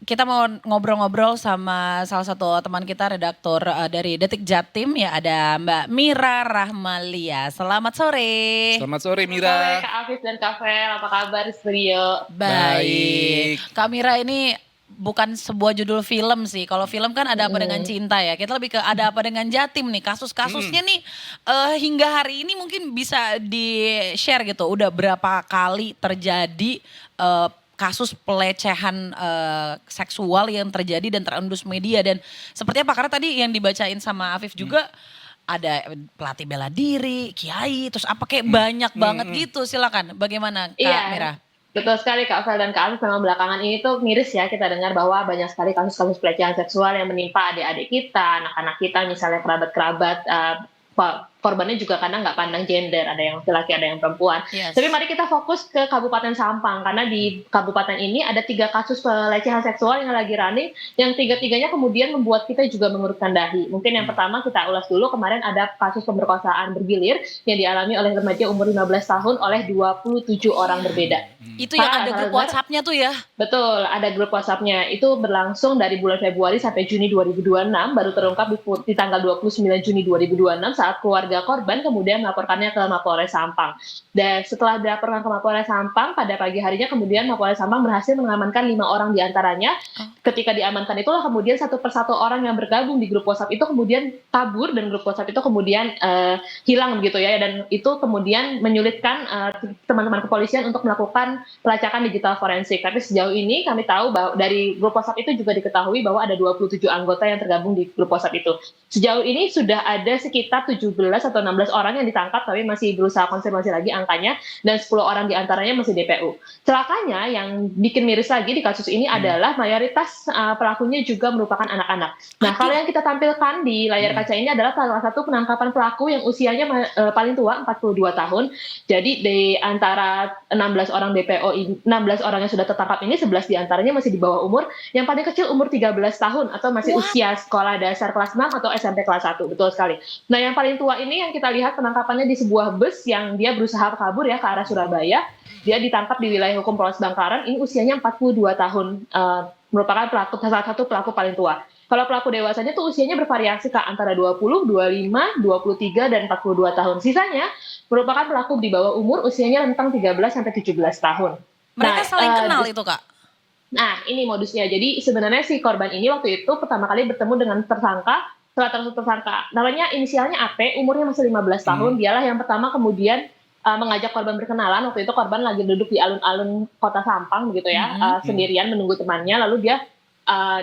kita mau ngobrol-ngobrol sama salah satu teman kita redaktur dari Detik Jatim ya, ada Mbak Mira Rahmalia. Selamat sore. Selamat sore Selamat sore Mira. Kak Afif dan Kak Fel, apa kabar di studio? Baik. Baik. Kak Mira ini bukan sebuah judul film sih. Kalau film kan Ada Apa Dengan Cinta ya. Kita lebih ke Ada Apa Dengan Jatim nih. Kasus-kasusnya nih hingga hari ini mungkin bisa di-share gitu. Udah berapa kali terjadi kasus pelecehan seksual yang terjadi dan terendus media. Dan seperti apa, karena tadi yang dibacain sama Afif juga ada pelatih bela diri, kiai, terus apa kayak banyak banget gitu. Silakan, bagaimana Kak Mira? Betul sekali Kak Fel dan Kak Afif, memang belakangan ini tuh miris ya kita dengar bahwa banyak sekali kasus-kasus pelecehan seksual yang menimpa adik-adik kita, anak-anak kita, misalnya kerabat-kerabat, korbannya juga kadang nggak pandang gender, ada yang laki-laki, ada yang perempuan. Yes. Tapi mari kita fokus ke Kabupaten Sampang, karena di kabupaten ini ada 3 kasus pelecehan seksual yang lagi running, yang 3-tiganya kemudian membuat kita juga mengerutkan dahi. Mungkin yang pertama kita ulas dulu, kemarin ada kasus pemerkosaan bergilir yang dialami oleh remaja umur 15 tahun oleh 27 orang berbeda. Itu yang ada grup WhatsApp-nya tuh ya? Betul, ada grup WhatsApp-nya. Itu berlangsung dari bulan Februari sampai Juni 2026, baru terungkap di tanggal 29 Juni 2026 saat keluarga korban kemudian melaporkannya ke Mapolres Sampang. Dan setelah dilaporkan ke Mapolres Sampang, pada pagi harinya kemudian Mapolres Sampang berhasil mengamankan 5 orang diantaranya. Ketika diamankan itulah kemudian satu persatu orang yang bergabung di grup WhatsApp itu kemudian kabur, dan grup WhatsApp itu kemudian hilang begitu ya. Dan itu kemudian menyulitkan teman-teman kepolisian untuk melakukan pelacakan digital forensik. Tapi sejauh ini kami tahu bahwa dari grup WhatsApp itu juga diketahui bahwa ada 27 anggota yang tergabung di grup WhatsApp itu. Sejauh ini sudah ada sekitar 17 atau 16 orang yang ditangkap, tapi masih berusaha konfirmasi lagi angkanya, dan 10 orang diantaranya masih DPU. Celakanya yang bikin miris lagi di kasus ini adalah mayoritas pelakunya juga merupakan anak-anak. Nah, kalau yang kita tampilkan di layar kaca ini adalah salah satu penangkapan pelaku yang usianya paling tua 42 tahun. Jadi di antara 16 orang DPO, 16 orang yang sudah tertangkap ini, 11 diantaranya masih di bawah umur, yang paling kecil umur 13 tahun atau masih usia sekolah dasar kelas 6 atau SMP kelas 1, betul sekali. Nah, yang paling tua ini yang kita lihat penangkapannya di sebuah bus yang dia berusaha kabur ya ke arah Surabaya. Dia ditangkap di wilayah hukum Polres Bangkalan, ini usianya 42 tahun, merupakan salah satu pelaku paling tua. Kalau pelaku dewasanya tuh usianya bervariasi Kak, antara 20, 25, 23, dan 42 tahun. Sisanya merupakan pelaku di bawah umur, usianya rentang 13 sampai 17 tahun. Mereka saling kenal itu Kak? Nah, ini modusnya. Jadi sebenarnya si korban ini waktu itu pertama kali bertemu dengan tersangka, tersangka namanya inisialnya AP, umurnya masih 15 tahun. Dialah yang pertama kemudian mengajak korban berkenalan. Waktu itu korban lagi duduk di alun-alun kota Sampang begitu ya, sendirian menunggu temannya, lalu dia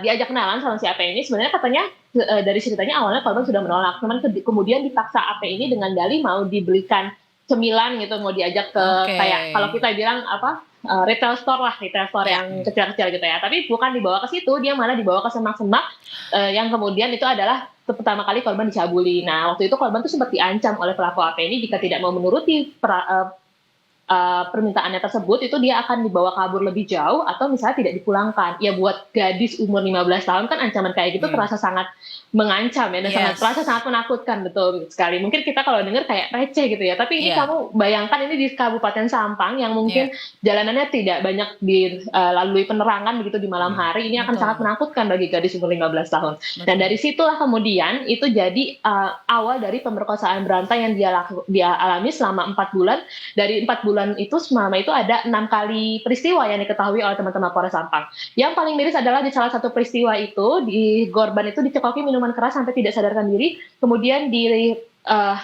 diajak kenalan sama si AP ini. Sebenarnya katanya dari ceritanya awalnya korban sudah menolak, cuman kemudian dipaksa AP ini dengan dalih mau dibelikan cemilan gitu, mau diajak ke kayak kalau kita bilang apa, retail store yang kecil-kecil gitu ya. Tapi bukan dibawa ke situ, dia malah dibawa ke semak-semak yang kemudian itu adalah pertama kali korban dicabuli. Nah, waktu itu korban tuh sempat diancam oleh pelaku AP ini jika tidak mau menuruti permintaannya tersebut, itu dia akan dibawa kabur lebih jauh atau misalnya tidak dipulangkan. Ya buat gadis umur 15 tahun kan ancaman kayak gitu terasa sangat mengancam ya, dan sangat menakutkan, betul sekali. Mungkin kita kalau dengar kayak receh gitu ya, tapi ini kamu bayangkan ini di Kabupaten Sampang yang mungkin jalanannya tidak banyak dilalui penerangan begitu di malam hari, ini akan sangat menakutkan bagi gadis umur 15 tahun. Dan dari situlah kemudian itu jadi awal dari pemerkosaan berantai yang dia alami selama 4 bulan. Dari 4 bulan itu selama itu ada 6 kali peristiwa yang diketahui oleh teman-teman Polres Sampang. Yang paling miris adalah di salah satu peristiwa itu, di korban itu dicekoki minuman keras sampai tidak sadarkan diri, kemudian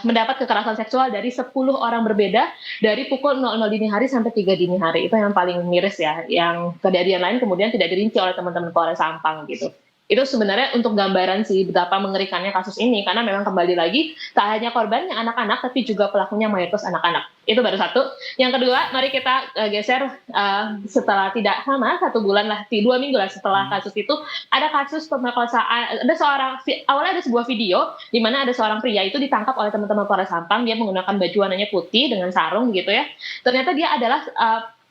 mendapat kekerasan seksual dari 10 orang berbeda dari pukul 00 dini hari sampai 3 dini hari. Itu yang paling miris ya. Yang kejadian lain kemudian tidak dirinci oleh teman-teman Polres Sampang gitu. Itu sebenarnya untuk gambaran sih betapa mengerikannya kasus ini, karena memang kembali lagi tak hanya korbannya anak-anak, tapi juga pelakunya mayoritas anak-anak. Itu baru satu. Yang kedua, mari kita geser setelah tidak lama, 1 bulan lah, 2 minggu lah setelah kasus itu, ada kasus pemerkosaan. Awalnya ada sebuah video di mana ada seorang pria itu ditangkap oleh teman-teman Polres Sampang. Dia menggunakan baju warnanya putih dengan sarung gitu ya. Ternyata dia adalah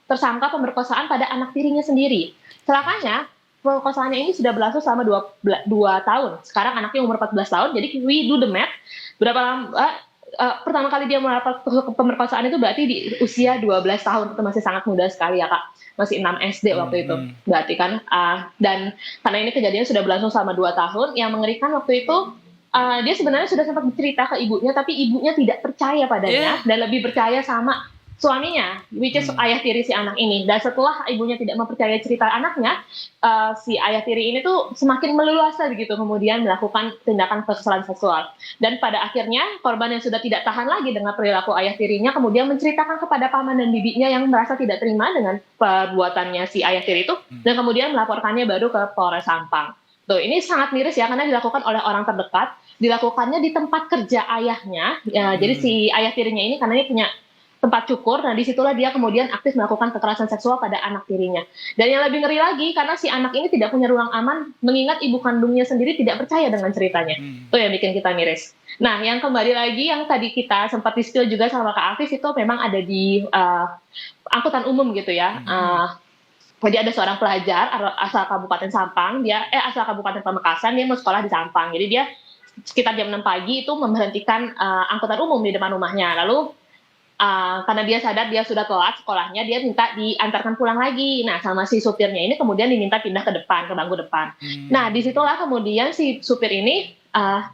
tersangka pemerkosaan pada anak tirinya sendiri. Celakanya, pemerkosaannya ini sudah berlangsung selama 2 tahun. Sekarang anaknya umur 14 tahun, jadi we do the math. Berapa lama pertama kali dia mendapat pemerkosaan itu berarti di usia 12 tahun, itu masih sangat muda sekali ya Kak, masih 6 SD waktu itu. Berarti kan, dan karena ini kejadian sudah berlangsung selama 2 tahun, yang mengerikan waktu itu, dia sebenarnya sudah sempat bercerita ke ibunya, tapi ibunya tidak percaya padanya Iya. dan lebih percaya sama suaminya, which is ayah tiri si anak ini. Dan setelah ibunya tidak mempercayai cerita anaknya, si ayah tiri ini tuh semakin meluasa begitu, kemudian melakukan tindakan kekerasan seksual. Dan pada akhirnya korban yang sudah tidak tahan lagi dengan perilaku ayah tirinya, kemudian menceritakan kepada paman dan bibinya yang merasa tidak terima dengan perbuatannya si ayah tiri itu, dan kemudian melaporkannya baru ke Polres Sampang. Tuh, ini sangat miris ya, karena dilakukan oleh orang terdekat, dilakukannya di tempat kerja ayahnya. Ya, jadi si ayah tirinya ini karena ini punya tempat cukur, nah disitulah dia kemudian aktif melakukan kekerasan seksual pada anak tirinya. Dan yang lebih ngeri lagi, karena si anak ini tidak punya ruang aman, mengingat ibu kandungnya sendiri tidak percaya dengan ceritanya. Itu yang bikin kita miris. Nah, yang kembali lagi yang tadi kita sempat di-spill juga sama Kak Alvis, itu memang ada di angkutan umum gitu ya. Jadi ada seorang pelajar asal Kabupaten Sampang, asal Kabupaten Pamekasan, dia mau sekolah di Sampang. Jadi dia sekitar jam 6 pagi itu memberhentikan angkutan umum di depan rumahnya. Lalu karena dia sadar dia sudah telat sekolahnya, dia minta diantarkan pulang lagi. Nah, sama si supirnya ini kemudian diminta pindah ke depan, ke bangku depan. Nah, disitulah kemudian si supir ini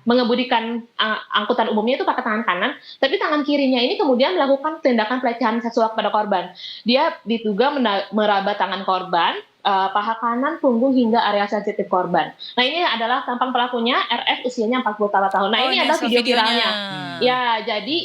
mengemudikan angkutan umumnya itu pakai tangan kanan, tapi tangan kirinya ini kemudian melakukan tindakan pelecehan seksual kepada korban. Dia diduga meraba tangan korban, paha kanan, punggung hingga area sensitif korban. Nah, ini adalah tampang pelakunya, RF usianya 48 tahun. Nah, Oh, ini ini adalah hasil video videonya. viralnya. Ya, jadi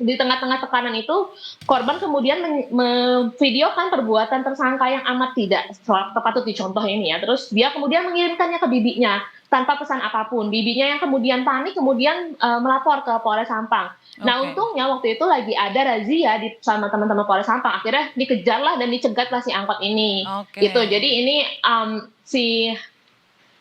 di tengah-tengah tekanan itu, korban kemudian memvideokan perbuatan tersangka yang amat tidak patut dicontoh ini ya. Terus dia kemudian mengirimkannya ke bibinya tanpa pesan apapun. Bibinya yang kemudian panik kemudian melapor ke Polres Sampang. Nah, Oke. untungnya waktu itu lagi ada razia sama teman-teman Polres Sampang. Akhirnya dikejarlah dan dicegatlah si angkot ini. Oke. Gitu. Jadi ini si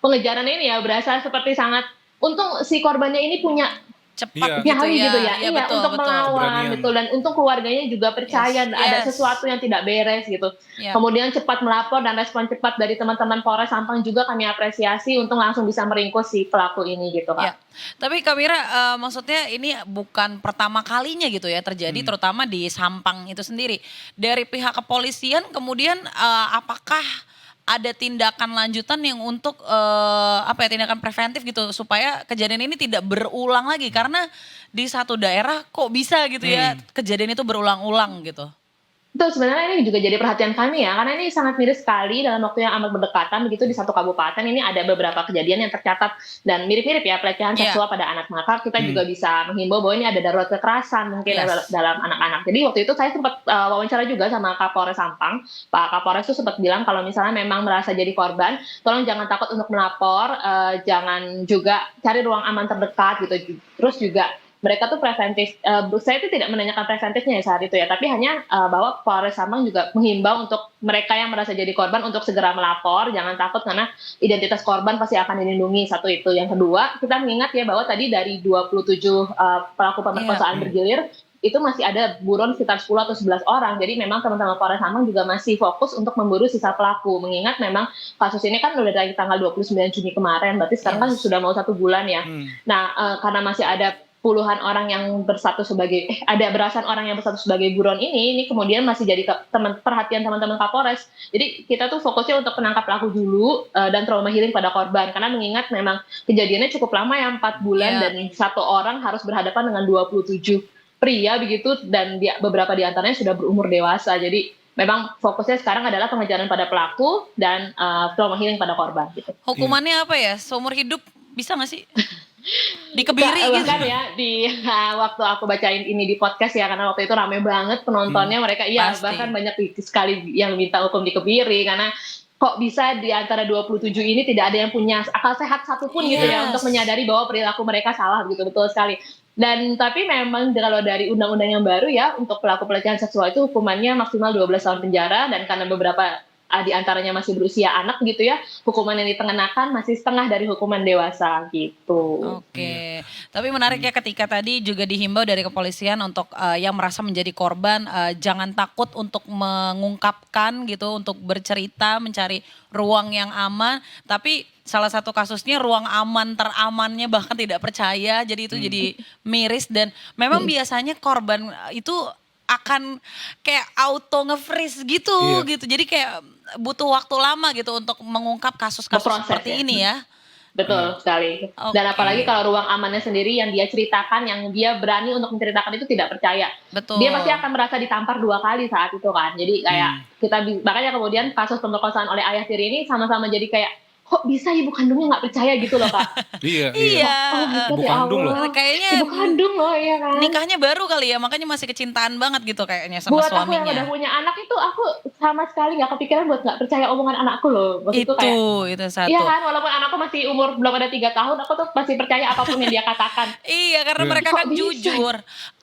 pengejaran ini ya berasa seperti sangat, untung si korbannya ini punya Cepat Iya. gitu nyali ya. gitu ya, Iya, iya, betul untuk betul. melawan, Keberanian. betul, dan untung keluarganya juga percaya Yes, ada yes. sesuatu yang tidak beres gitu. Iya. Kemudian cepat melapor dan respon cepat dari teman-teman Polres Sampang juga kami apresiasi untuk langsung bisa meringkus si pelaku ini gitu, Ya, Kak. tapi Kak Mira, maksudnya ini bukan pertama kalinya gitu ya terjadi terutama di Sampang itu sendiri. Dari pihak kepolisian kemudian, apakah ada tindakan lanjutan yang untuk, apa ya, tindakan preventif gitu supaya kejadian ini tidak berulang lagi? Karena di satu daerah kok bisa gitu ya kejadian itu berulang-ulang gitu? Betul, sebenarnya ini juga jadi perhatian kami ya, karena ini sangat miris sekali dalam waktu yang amat berdekatan begitu di satu kabupaten ini ada beberapa kejadian yang tercatat dan mirip-mirip ya pelecehan Iya. seksual pada anak. Maka kita juga bisa menghimbau bahwa ini ada darurat kekerasan mungkin Yes. dalam anak-anak. Jadi waktu itu saya sempat wawancara juga sama Kapolres Sampang. Pak Kapolres itu sempat bilang kalau misalnya memang merasa jadi korban, tolong jangan takut untuk melapor, jangan juga cari ruang aman terdekat gitu. Terus juga mereka tuh preventif, saya itu tidak menanyakan preventifnya ya saat itu ya, tapi hanya bahwa Polres Sampang juga menghimbau untuk mereka yang merasa jadi korban untuk segera melapor, jangan takut karena identitas korban pasti akan dilindungi, satu itu. Yang kedua, kita mengingat ya bahwa tadi dari 27 pelaku pemerkosaan bergilir, itu masih ada buron sekitar 10 atau 11 orang. Jadi memang teman-teman Polres Sampang juga masih fokus untuk memburu sisa pelaku. Mengingat memang kasus ini kan udah dari tanggal 29 Juni kemarin, berarti sekarang kan Yes. sudah mau 1 bulan ya. Nah, karena masih ada puluhan orang yang berstatus sebagai ada belasan orang yang berstatus sebagai buron ini kemudian masih jadi perhatian teman-teman Kapolres. Jadi kita tuh fokusnya untuk menangkap pelaku dulu dan trauma healing pada korban, karena mengingat memang kejadiannya cukup lama ya, 4 bulan Iya. dan satu orang harus berhadapan dengan 27 pria begitu, dan beberapa di antaranya sudah berumur dewasa. Jadi memang fokusnya sekarang adalah pengejaran pada pelaku dan trauma healing pada korban gitu. Hukumannya apa ya? Seumur hidup bisa nggak sih? Dikebiri gitu? Bahkan ya di waktu aku bacain ini di podcast ya, karena waktu itu rame banget penontonnya, mereka Pasti. bahkan banyak sekali yang minta hukum dikebiri, karena kok bisa di antara 27 ini tidak ada yang punya akal sehat satupun gitu ya Yes. untuk menyadari bahwa perilaku mereka salah gitu, betul sekali. Dan tapi memang kalau dari undang-undang yang baru ya, untuk pelaku pelecehan seksual itu hukumannya maksimal 12 tahun penjara, dan karena beberapa di antaranya masih berusia anak gitu ya, hukuman yang dikenakan masih setengah dari hukuman dewasa gitu. Oke, tapi menarik ya ketika tadi juga dihimbau dari kepolisian untuk yang merasa menjadi korban jangan takut untuk mengungkapkan gitu, untuk bercerita, mencari ruang yang aman. Tapi salah satu kasusnya ruang aman teramannya bahkan tidak percaya, jadi itu Hmm. jadi miris dan memang biasanya korban itu akan kayak auto nge-freeze gitu Iya. gitu. Jadi kayak butuh waktu lama gitu untuk mengungkap kasus-kasus Berproses ya. seperti ini ya. Betul sekali. Dan apalagi Oke. kalau ruang amannya sendiri yang dia ceritakan, yang dia berani untuk menceritakan itu tidak percaya. Betul. Dia pasti akan merasa ditampar 2 kali saat itu kan. Jadi kayak makanya kemudian kasus pemerkosaan oleh ayah tiri ini sama-sama jadi kayak, kok bisa ibu kandungnya nggak percaya gitu loh Kak. Iya, Iya, Oh gitu Ibu ya kandung loh. Allah. Kayaknya Ibu kandung loh ya kan. nikahnya baru kali ya, makanya masih kecintaan banget gitu kayaknya sama Buat aku yang udah suaminya. punya anak itu aku sama sekali nggak kepikiran buat nggak percaya omongan anakku loh. Maksudku kayak, Itu satu. iya kan, walaupun anakku masih umur belum ada 3 tahun, aku tuh masih percaya apapun yang dia katakan. Iya, karena Iya. mereka Kok kan bisa? jujur.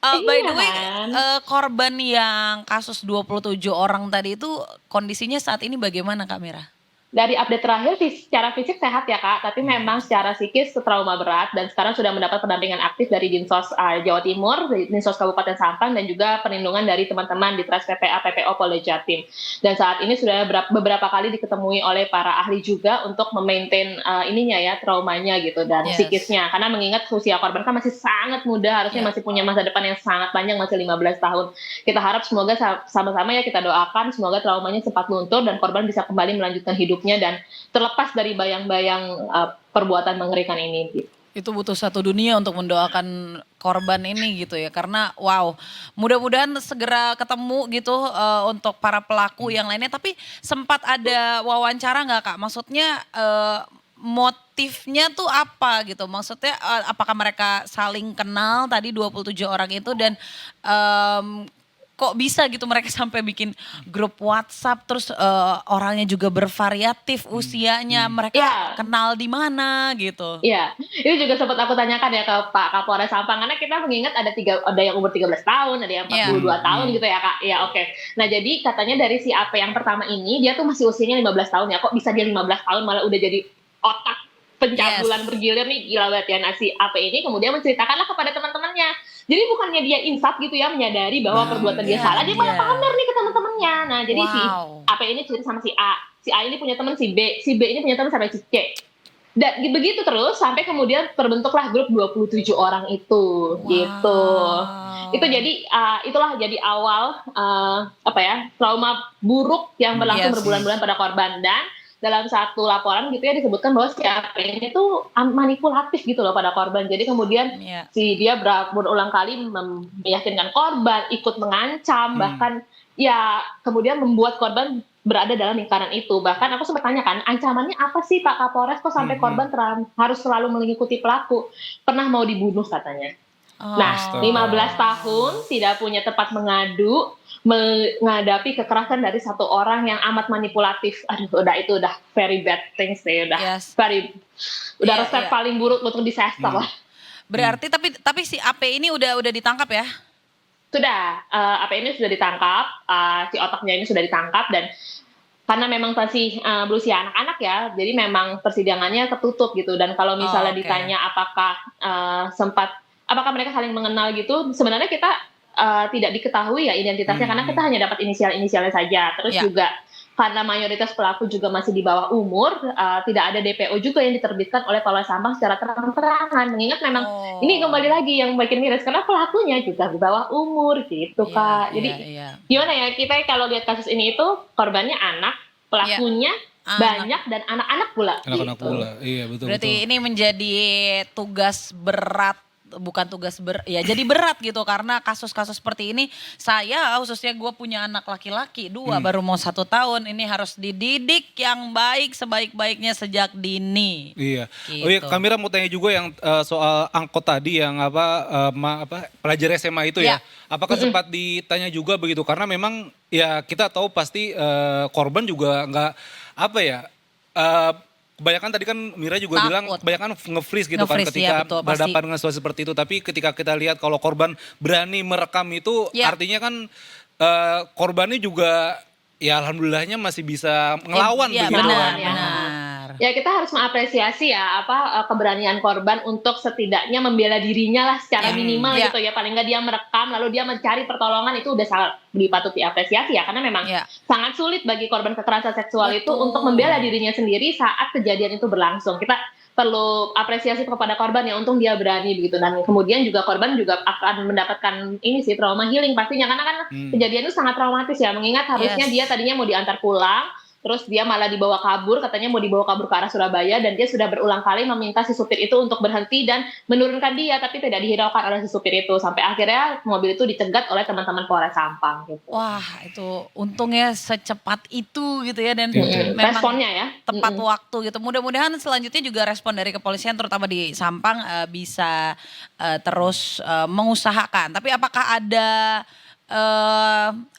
By the Iya way, kan? korban yang kasus 27 orang tadi itu kondisinya saat ini bagaimana Kak Mira? Dari update terakhir secara fisik sehat ya Kak, tapi memang secara psikis trauma berat dan sekarang sudah mendapat pendampingan aktif dari Dinsos Jawa Timur, dari Dinsos Kabupaten Sampang dan juga perlindungan dari teman-teman di Trans PPA PPO Polda Jatim. Dan saat ini sudah beberapa kali diketemui oleh para ahli juga untuk memaintain ininya ya, traumanya gitu dan Yes. psikisnya. Karena mengingat usia korban kan masih sangat muda, harusnya Ya. masih punya masa depan yang sangat panjang, masih 15 tahun. Kita harap semoga sama-sama ya kita doakan semoga traumanya cepat luntur dan korban bisa kembali melanjutkan hidupnya dan terlepas dari bayang-bayang perbuatan mengerikan ini. Gitu. Itu butuh satu dunia untuk mendoakan korban ini gitu ya, karena wow, mudah-mudahan segera ketemu gitu untuk para pelaku yang lainnya. Tapi sempat ada wawancara nggak Kak? Maksudnya motifnya tuh apa gitu? Maksudnya apakah mereka saling kenal tadi 27 orang itu dan kok bisa gitu mereka sampai bikin grup WhatsApp terus orangnya juga bervariatif usianya, mereka Ya. kenal di mana gitu? Iya, itu juga sempat aku tanyakan ya ke Pak Kapolres Sampang karena kita mengingat ada yang umur 13 tahun, ada yang 42 tahun gitu ya Kak. Ya oke. Nah jadi katanya dari si AP yang pertama ini dia tuh masih usianya 15 tahun ya. Kok bisa dia 15 tahun malah udah jadi otak pencabulan bergilir nih, gila banget ya. Nah si AP ini kemudian menceritakanlah kepada teman-temannya. Jadi bukannya dia insaf gitu ya menyadari bahwa perbuatan dia Iya, salah, dia malah iya. pamer nih ke teman-temannya. Nah jadi si Wow. AP ini cerita sama si A ini punya teman si B ini punya teman sampai si C. Dan begitu terus sampai kemudian terbentuklah grup 27 orang itu gitu. Itu jadi itulah jadi awal trauma buruk yang berlangsung Yes. berbulan-bulan pada korban. Dan dalam satu laporan gitu ya disebutkan bahwa si AP ini tuh manipulatif gitu loh pada korban. Jadi kemudian Iya. dia berulang kali meyakinkan korban, ikut mengancam, bahkan ya kemudian membuat korban berada dalam lingkaran itu. Bahkan aku sempat tanya kan, ancamannya apa sih Pak Kapolres kok sampai korban harus selalu mengikuti pelaku? Pernah mau dibunuh katanya. Nah, 15 tahun tidak punya tempat mengadu, menghadapi kekerasan dari satu orang yang amat manipulatif. Aduh, itu udah very bad things deh, udah Yes. udah Iya, resep iya. paling buruk untuk disaster lah. Berarti tapi si AP ini udah ditangkap ya? Sudah, AP ini sudah ditangkap, si otaknya ini sudah ditangkap dan karena memang masih berusia anak-anak ya, jadi memang persidangannya tertutup gitu. Dan kalau misalnya oke. ditanya apakah mereka saling mengenal gitu, sebenarnya kita tidak diketahui ya identitasnya karena kita hanya dapat inisialnya saja. Terus Ya. juga karena mayoritas pelaku juga masih di bawah umur, tidak ada DPO juga yang diterbitkan oleh Polres Sampang secara terang-terangan. Mengingat memang ini kembali lagi yang bikin miris karena pelakunya juga di bawah umur gitu Iya, Kak. iya, Jadi iya. gimana ya, kita kalau lihat kasus ini itu korbannya anak, pelakunya Anak. banyak dan anak-anak pula. Anak-anak gitu. pula. Iya betul. Berarti betul. ini menjadi tugas berat, bukan tugas ya jadi berat gitu karena kasus-kasus seperti ini saya khususnya gue punya anak laki-laki 2 baru mau 1 tahun, ini harus dididik yang baik sebaik-baiknya sejak dini. Iya. Gitu. Oh iya, Kamira mau tanya juga yang soal angkot tadi yang pelajar SMA itu ya. Ya. Apakah sempat ditanya juga begitu? Karena memang ya kita tahu pasti korban juga nggak kebanyakan tadi kan Mira juga Takut. bilang kebanyakan nge-freeze gitu kan Nge-freeze, ketika ya, betul, berhadapan pasti. dengan situasi seperti itu. Tapi ketika kita lihat kalau korban berani merekam itu Ya. artinya kan korbannya juga ya alhamdulillahnya masih bisa ngelawan Iya, begitu benar, kan. ya. benar. Ya kita harus mengapresiasi ya keberanian korban untuk setidaknya membela dirinya lah secara minimal Ya. gitu ya, paling nggak dia merekam lalu dia mencari pertolongan, itu udah sangat patut diapresiasi ya, karena memang Ya. sangat sulit bagi korban kekerasan seksual itu Betul. untuk membela dirinya sendiri saat kejadian itu berlangsung. Kita perlu apresiasi kepada korban ya, untung dia berani begitu, dan kemudian juga korban juga akan mendapatkan ini sih trauma healing pastinya, karena kan kejadian itu sangat traumatis ya, mengingat harusnya Yes. dia tadinya mau diantar pulang, terus dia malah dibawa kabur, katanya mau dibawa kabur ke arah Surabaya, dan dia sudah berulang kali meminta si supir itu untuk berhenti dan menurunkan dia, tapi tidak dihiraukan oleh si supir itu, sampai akhirnya mobil itu dicegat oleh teman-teman Polres Sampang gitu. Wah, itu untungnya secepat itu gitu ya, dan Betul. memang Responnya ya. tepat waktu gitu. Mudah-mudahan selanjutnya juga respon dari kepolisian terutama di Sampang bisa terus mengusahakan. Tapi apakah ada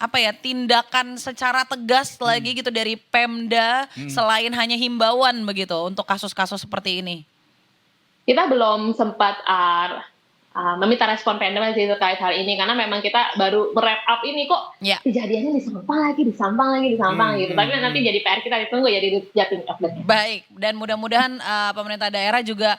apa ya, tindakan secara tegas lagi gitu dari Pemda selain hanya himbauan begitu untuk kasus-kasus seperti ini? Kita belum sempat meminta respon Pemda sih terkait hal ini, karena memang kita baru wrap up ini kok Ya. kejadiannya di Sampang lagi gitu. Tapi nanti jadi PR kita ditunggu ya di Jatim Update. Baik, dan mudah-mudahan pemerintah daerah juga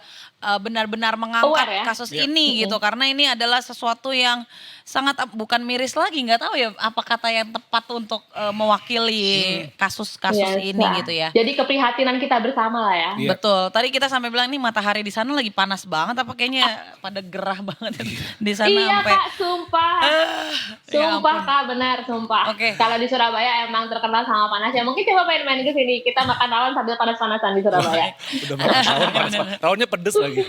benar-benar mengangkat Aware ya. kasus ini gitu, karena ini adalah sesuatu yang sangat bukan miris lagi, nggak tahu ya apa kata yang tepat untuk mewakili kasus-kasus Biasa. ini gitu ya. Jadi keprihatinan kita bersama lah ya. Iya. Betul. Tadi kita sampai bilang nih matahari di sana lagi panas banget, apa kayaknya pada gerah banget di sana Iya sampai. Kak, sumpah. Ya Sumpah ampun. Kak, benar, sumpah. Oke. Kalau di Surabaya emang terkenal sama panasnya. Mungkin coba main-main ke sini, kita makan rawon sambil panas-panasan di Surabaya. Udah makan rawon, rawonnya pedes lagi.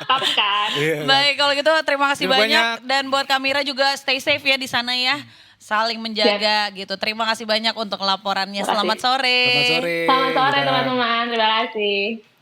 Top kan? Iya. Baik, kalau gitu terima kasih Terima banyak. banyak. Dan buat Kamira juga stay safe ya di sana ya. Saling menjaga gitu. Terima kasih banyak untuk laporannya. Terima kasih. Selamat sore. Selamat sore. Selamat sore Dadah. teman-teman, terima kasih.